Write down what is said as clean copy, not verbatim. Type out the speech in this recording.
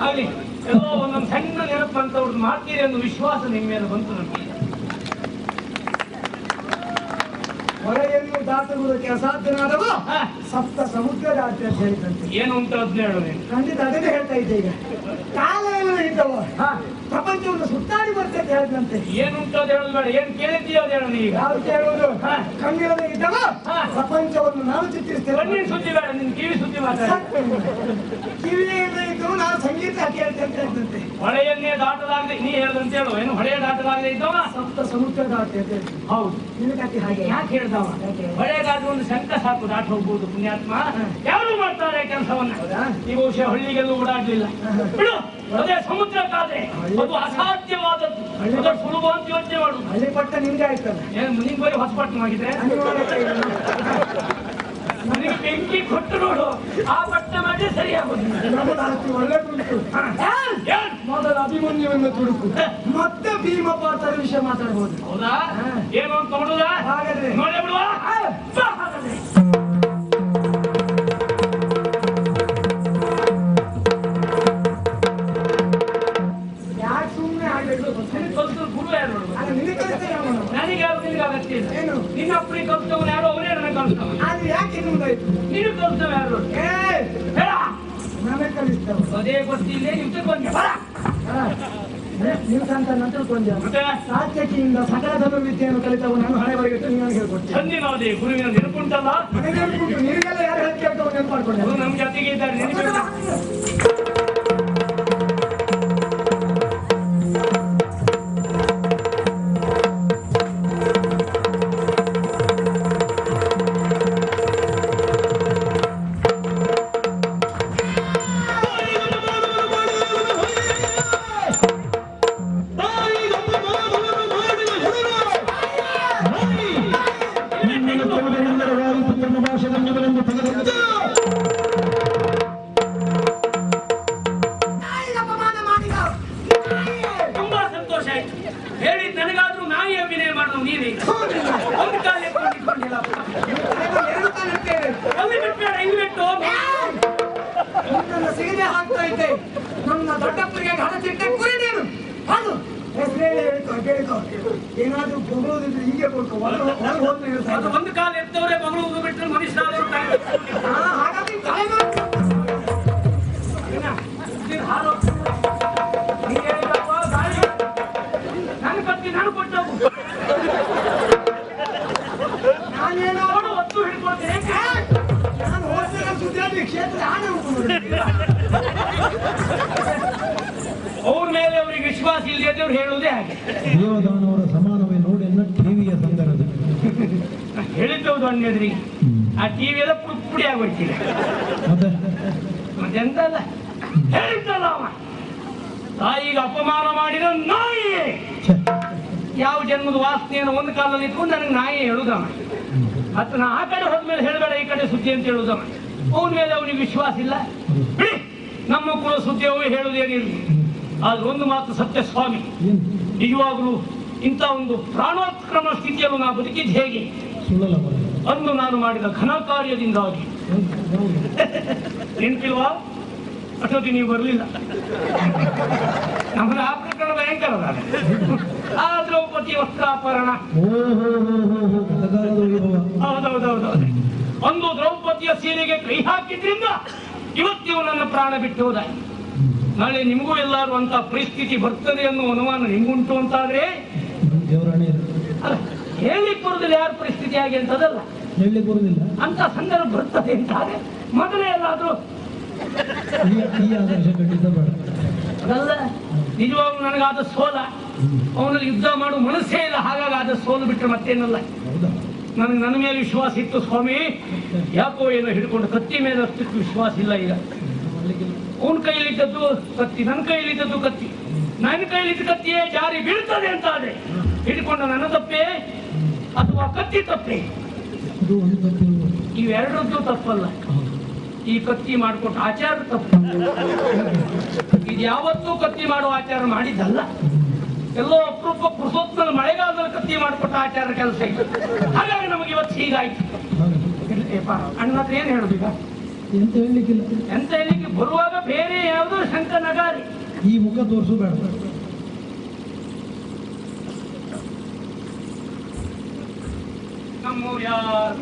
ಆಗ್ಲಿ ಎಲ್ಲೋ ಒಂದೊಂದು ಸಣ್ಣ ನೆನಪು ಅಂತ ಅವ್ರದ್ದು ಮಾಡ್ತೀರಿ ಅನ್ನೋ ವಿಶ್ವಾಸ ನಿಮ್ಮ ಮೇಲೆ ಬಂತು ನಮಗೆ. ಹೊಳೆಯನ್ನು ದಾಟುವುದಕ್ಕೆ ಅಸಾಧ್ಯನಾದವ ಸಪ್ತ ಸಮುದ್ರ ದಾಟಿ ಅಂತ ಹೇಳಿದಂತೆ. ಏನು ಅಂತ ಅದನ್ನ ಹೇಳು ನೀನು. ಖಂಡಿತ ಅದನ್ನೇ ಹೇಳ್ತಾ ಇದ್ದೆ. ಈಗ ಕಾಲ ಎಲ್ಲ ಇದ್ದವ ಪ್ರಪಂಚವನ್ನು ಸುತ್ತಾಡಿ ಬರ್ತದೆ ಅಂತ ಹೇಳಿದಂತೆ. ಏನು ಅಂತ ಅದು ಹೇಳೋದು ಬೇಡ, ಏನ್ ಕೇಳಿದ್ದೀಯ ಅದು ಹೇಳು ಈಗ. ಯಾರು ಕೇಳುವುದು? ಕಣ್ಣಿಲ್ಲದೆ ಇದ್ದವ ಪ್ರಪಂಚವನ್ನು ನಾನು ಚಿತ್ರಿಸ್ತೇನೆ. ಕಣ್ಣಿನ ಸುದ್ದಿ ಬೇಡ, ನಿನ್ ಕಿವಿ ಸುದ್ದಿ ಮಾತಾಡ. ಕಿವಿಯಿಂದ ಇದ್ದು ನಾನು ಸಂಗೀತ ಕೇಳ್ತೆ ಅಂತ ಹೇಳಿದಂತೆ. ಹೊಳೆಯನ್ನೇ ದಾಟಲಾಗದೆ ನೀ ಹೇಳದಂತ ಹೇಳು. ಏನು ಹೊಳೆ ದಾಟಲಾಗದೆ ಇದ್ದವ ಸಪ್ತ ಸಮುದ್ರ ದಾಟಿ ಅಂತ ಹೇಳಿ. ಹೌದು, ನಿನಗತಿ ಹಾಗೆ ಯಾಕೆ ಹೇಳ್ದವ? ಹೊಳೆ ದಾಟು ಒಂದು ಶಂಕ ಸಾಕು, ದಾಟ ಹೋಗ್ಬೋದು ಪುಣ್ಯಾತ್ಮ. ಯಾರು ಮಾಡ್ತಾರೆ ಕೆಲಸವನ್ನ. ಈ ಬಹುಶಃ ಹಳ್ಳಿಗೆಲ್ಲೂ ಓಡಾಡ್ಲಿಲ್ಲ ಬಿಡು. ಅದೇ ಸಮುದ್ರ ಕಾದ್ರೆ ಅದು ಅಸಾಧ್ಯವಾದದ್ದು, ಅದು ಸುಲಭ ಅಂತ ಯೋಚನೆ ಮಾಡು. ಹಳ್ಳಿ ಪಟ್ಟ ನಿಮ್ಗೆ ಆಯ್ತಲ್ಲ. ಏನು ನಿನ್ ಬರೀ ಹೊಸಪಟ್ಟಣವಾಗಿದೆ. ನನಗೆ ಬೆಂಕಿ ಕೊಟ್ಟು ನೋಡು, ಆ ಪಟ್ಟ ಮಾಡಿ ಸರಿಯಾಗೋದು. ಒಳ್ಳೆದುಂಟು. ಮೊದಲ ಅಭಿಮನ್ಯುವನ್ನು ತುಡುಕು, ಮತ್ತೆ ಭೀಮ ಪಾತ್ರದ ವಿಷಯ ಮಾತಾಡಬಹುದು. ಹೌದಾ? ಏನು ಅಂತ ನೋಡುದಾ? ಹಾಗಾದ್ರೆ ನೋಡೇ ಬಿಡುವ. ಯಾಕೆ ಸುಮ್ಮನೆ ಆಗಬೇಕು? ಗುರು ಯಾರು ನೋಡುವ? ನಿನಗೆ ಕಲಿಸ್ತೇನೆ ಅವನು. ನನಗೆ ಯಾರು ನಿನಗೆ ಅಗತ್ಯ ಇಲ್ಲ. ಏನು ನಿನ್ನ ಅಪ್ಪನಿಗೆ ಕಲಿಸ್ತವನು ಯಾರು, ಅವರೇ ನನಗೆ ಕಲಿಸ್ತವ. ಅದು ಯಾಕೆ ಮುಂದಾಯ್ತು? ನೀನು ಕಲಿಸ್ತವ ಯಾರು? ಹೇಳ. ನಾವೇ ಕಲಿಸ್ತೇವೆ. ಅದೇ ಗೊತ್ತಿಲ್ಲ ನೀವು ಬಂದೆ ಬರ. ನೀವು ಅಂತ ನಂತರ ಕೊಂಡ ಸಾತ್ಯಕಿಯಿಂದ ಸಕಲ ಧರ್ಮವಿದ್ಯೆಯನ್ನು ಕಲಿತವು ನಾನು ಹಣೆವರೆಗೆ ನೀವು ನನಗೆ ಹೇಳ್ಕೊಡ್ತೀನಿ. ಚಂದಿನವದೇ ಗುರುವಿನ ನೆನಪುಂಟಲ್ಲ. ನೆನಪುಂಟು. ನಿಮಗೆಲ್ಲ ಯಾರು ಹೇಳಿ ಕೇಳ್ತಾವ ನೆನಪು ಮಾಡ್ಕೊಂಡೆ. ನಮ್ಮ ಜೊತೆಗೆ ಇದ್ದಾರೆ ನೆನಪು. ಏನಾದ್ರೂ ಬೊಗಳೋದಿದ್ರೆ ಹೀಗೆ ಕೊಡ್ಕೊ. ಅದು ಒಂದು ಕಾಲ ಎತ್ತವರೇ ಮಗಳು ಬಿಟ್ಟರೆ ಮನುಷ್ಯ ಹಾಗಾಗಿ ನಾನು ಕತ್ತಿ ನಾನು ಕೊಟ್ಟವು. ನಾನೇನೋ ಒತ್ತು ಹಿಡ್ಕೊಳ್ತೇನೆ. ನಾನು ಹೋದ ಸುದ್ದಿ ಕ್ಷೇತ್ರ ಆನೆ ಅವ್ರ ಮೇಲೆ ಅವರಿಗೆ ವಿಶ್ವಾಸ ಇಲ್ಲದೆ ಅವ್ರು ಹೇಳುವುದೇ ಹಾಗೆ. ದೇವದಾನವರ ಸಮಾನವೇ ನೋಡಿ ಅನ್ನ ಟಿವಿಯ ಸಂದರ್ಭ ಹೇಳಿದ್ದವ್ರು ಅನ್ನೋದ್ರಿ. ಆ ಟಿವಿ ಎಲ್ಲ ಪುಡಿ ಆಗೋಯ್ತಿದೆ. ಮತ್ತೆಂತಲ್ಲ ಹೇಳಿದ್ದಲ್ಲ ಅವ ತಾಯಿಗೆ ಅಪಮಾನ ಮಾಡಿದ ನಾಯಿ. ಯಾವ ಜನ್ಮದ ವಾಸನೆಯನ್ನು ಒಂದು ಕಾಲದಲ್ಲಿ ಇಟ್ಕೊಂಡು ನನಗೆ ನಾಯಿ ಹೇಳುದವ. ಮತ್ತು ನಾ ಆ ಕಡೆ ಹೋದ್ಮೇಲೆ ಹೇಳಬೇಡ ಈ ಕಡೆ ಸುದ್ದಿ ಅಂತ ಹೇಳುದವ. ಅವನ ಮೇಲೆ ಅವನಿಗೆ ವಿಶ್ವಾಸ ಇಲ್ಲ. ಬಿಡಿ, ನಮ್ಮ ಕುಲ ಸುದ್ದಿ ಅವು ಹೇಳುವುದೇನಿರಲಿ. ಆದ್ರೆ ಒಂದು ಮಾತು ಸತ್ಯ ಸ್ವಾಮಿ, ನಿಜವಾಗಲೂ ಇಂಥ ಒಂದು ಪ್ರಾಣೋತ್ಕ್ರಮ ಸ್ಥಿತಿಯನ್ನು ನಾ ಬದುಕಿದ್ದು ಹೇಗೆ? ಅಂದು ನಾನು ಮಾಡಿದ ಘನ ಕಾರ್ಯದಿಂದಾಗಿ. ನೆನಪಿಲ್ವಾ? ಅಷ್ಟೊತ್ತಿ ನೀವು ಬರಲಿಲ್ಲ. ನಮ್ಮನ್ನ ಆ ಪ್ರಕರಣ ಭಯಂಕರದ. ಆ ದ್ರೌಪದಿ ವಸ್ತ್ರಾಪರಣ. ಹೌದೌದೌದು. ಒಂದು ದ್ರೌಪದಿಯ ಸೀರೆಗೆ ಕೈ ಹಾಕಿದ್ರಿಂದ ಇವತ್ತಿಗೂ ನನ್ನ ಪ್ರಾಣ ಬಿಟ್ಟು ಹೋದ. ನಾಳೆ ನಿಮಗೂ ಎಲ್ಲರೂ ಅಂತ ಪರಿಸ್ಥಿತಿ ಬರ್ತದೆ ಅನ್ನೋ ಅನುಮಾನ ನಿಮ್ಗುಂಟು ಅಂತಾದ್ರೆ ಹೇಳಿಕ್ ಬರುದಿಲ್ಲ ಯಾರ ಪರಿಸ್ಥಿತಿ ಆಗಿ ಅಂತದಲ್ಲ, ಹೇಳಲಿಕ್ಕೆ ಬರುದಿಲ್ಲ ಅಂತ ಸಂದರ್ಭ ಬರ್ತದೆ ಅಂತಾರೆ. ಮೊದಲೇ ಎಲ್ಲಾದ್ರೂ ಅದಲ್ಲ. ನಿಜವಾಗ್ಲೂ ನನಗಾದ ಸೋಲ, ಅವನಲ್ಲಿ ಯುದ್ಧ ಮಾಡುವ ಮನಸ್ಸೇ ಇಲ್ಲ. ಹಾಗಾಗಿ ಆದ ಸೋಲು ಬಿಟ್ಟರೆ ಮತ್ತೇನಲ್ಲ. ನನಗೆ ನನ್ನ ಮೇಲೆ ವಿಶ್ವಾಸ ಇತ್ತು ಸ್ವಾಮಿ. ಯಾಕೋ ಏನೋ ಹಿಡ್ಕೊಂಡು ಕತ್ತಿ ಮೇಲೆ ಅಷ್ಟಕ್ಕೆ ವಿಶ್ವಾಸ ಇಲ್ಲ ಈಗ. ಅವನ ಕೈಯಲ್ಲಿದ್ದದ್ದು ಕತ್ತಿ, ನನ್ನ ಕೈಯಲ್ಲಿದ್ದದ್ದು ಕತ್ತಿ. ನನ್ನ ಕೈಯಲ್ಲಿದ್ದ ಕತ್ತಿಯೇ ಜಾರಿ ಬೀಳ್ತದೆ ಅಂತ ಆದ್ರೆ ಹಿಡ್ಕೊಂಡ ನನ್ನ ತಪ್ಪೇ ಅಥವಾ ಕತ್ತಿ ತಪ್ಪೇ? ಇವೆರಡದ್ದು ತಪ್ಪಲ್ಲ. ಈ ಕತ್ತಿ ಮಾಡಿಕೊಟ್ಟು ಆಚಾರ ತಪ್ಪು. ಇದು ಯಾವತ್ತೂ ಕತ್ತಿ ಮಾಡುವ ಆಚಾರ ಮಾಡಿದ್ದಲ್ಲ. ಎಲ್ಲೋ ಅಪರೂಪ ಪುರುಷೋತ್ತಮ ಮಳೆಗಾಲದಲ್ಲಿ ಕತ್ತಿ ಮಾಡಿಕೊಟ್ಟ ಆಚಾರ ಕೆಲಸ ಇದೆ. ಹಾಗಾಗಿ ನಮಗೆ ಇವತ್ತು ಹೀಗಾಯ್ತು. ಅಣ್ಣ ಹತ್ರ ಏನ್ ಹೇಳುದು ಈಗ? ಎಂತ ಹೇಳಲಿಕ್ಕಿಲ್ಲ. ಎಂತ ಹೇಳಿಕ್ಕೆ ಬರುವಾಗ ಬೇರೆ ಯಾವುದೋ ಶಂಕ ನಗಾರಿ. ಈ ಮುಖ ತೋರಿಸು ಬೇಡ. ನಮ್ಮೂರು ಯಾರು